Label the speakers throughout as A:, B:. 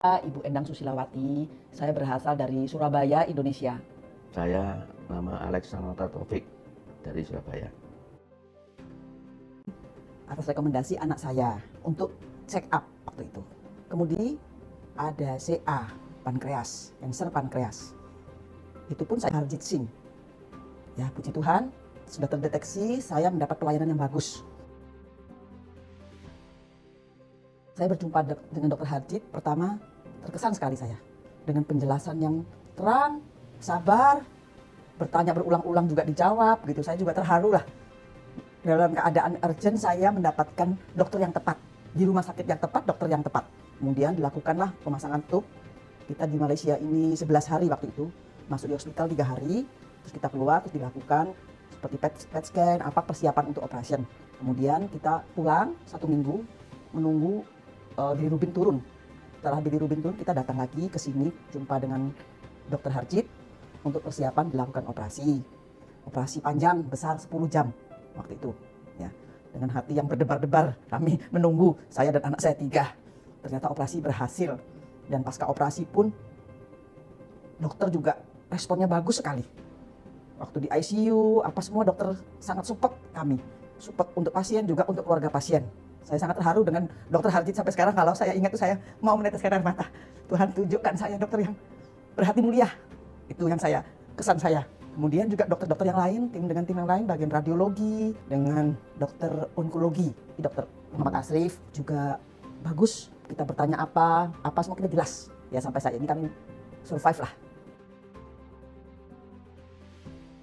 A: Ibu Endang Susilawati, saya berasal dari Surabaya, Indonesia.
B: Saya nama Alexander Taufik dari Surabaya.
A: Atas rekomendasi anak saya untuk check up waktu itu. Kemudian ada CA, pankreas, kanker pankreas. Itu pun saya Harjit Singh. Ya, puji Tuhan, sudah terdeteksi, saya mendapat pelayanan yang bagus. Saya berjumpa dengan Dr. Harjit, pertama terkesan sekali saya. Dengan penjelasan yang terang, sabar, bertanya berulang-ulang juga dijawab, gitu. Saya juga terharu lah. Dalam keadaan urgent saya mendapatkan dokter yang tepat. Di rumah sakit yang tepat, dokter yang tepat. Kemudian dilakukanlah pemasangan tub. Kita di Malaysia ini 11 hari waktu itu. Masuk di hospital 3 hari, terus kita keluar, terus dilakukan seperti PET scan, apa persiapan untuk operation. Kemudian kita pulang 1 minggu, menunggu bilirubin turun. Setelah bilirubin turun, kita datang lagi ke sini, jumpa dengan Dr. Harjit untuk persiapan dilakukan operasi. Operasi panjang, besar 10 jam waktu itu. Ya, dengan hati yang berdebar-debar, kami menunggu, saya dan anak saya 3. Ternyata operasi berhasil. Dan pasca operasi pun, dokter juga responnya bagus sekali. Waktu di ICU, apa semua dokter sangat support kami. Support untuk pasien, juga untuk keluarga pasien. Saya sangat terharu dengan Dr. Harjit sampai sekarang. Kalau saya ingat itu saya mau meneteskan air mata. Tuhan tunjukkan saya dokter yang berhati mulia. Itu yang kesan saya. Kemudian juga dokter-dokter yang lain, tim yang lain, bagian radiologi, dengan dokter onkologi, dokter Muhammad Asrif juga bagus. Kita bertanya apa semua kita jelas. Ya sampai saat ini kami survive lah.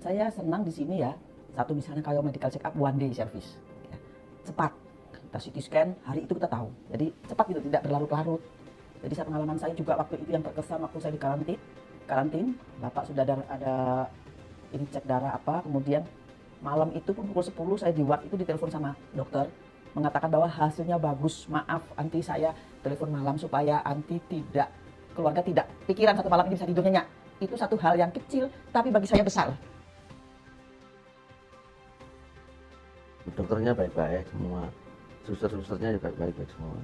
A: Saya senang di sini ya. Satu misalnya kayak medical check up one day service. Ya, cepat. Kita CT scan, hari itu kita tahu. Jadi cepat gitu, tidak berlarut-larut. Jadi pengalaman saya juga waktu itu yang terkesan waktu saya di karantin. Bapak sudah ada ini cek darah apa, kemudian malam itu pukul 10 saya di ward itu ditelepon sama dokter. Mengatakan bahwa hasilnya bagus, maaf anti saya telepon malam supaya anti tidak, keluarga tidak pikiran satu malam ini bisa tidur nyenyak. Itu satu hal yang kecil, tapi bagi saya besar.
B: Dokternya baik-baik semua, suster-susternya juga baik-baik semua.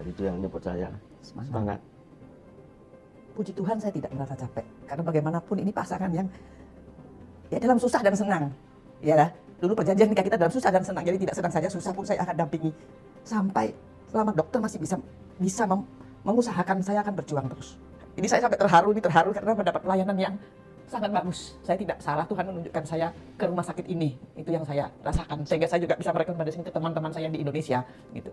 B: Jadi itu yang nyebut saya semangat.
A: Puji Tuhan saya tidak merasa capek, karena bagaimanapun ini pasangan yang ya dalam susah dan senang. Ya, dulu perjanjian nikah kita dalam susah dan senang, jadi tidak senang saja, susah pun saya akan dampingi. Sampai selama dokter masih bisa mengusahakan, saya akan berjuang terus. Ini saya sampai terharu karena mendapat pelayanan yang sangat bagus. Saya tidak salah, Tuhan menunjukkan saya ke rumah sakit ini. Itu yang saya rasakan, sehingga saya juga bisa merekomendasikan ke teman-teman saya di Indonesia gitu.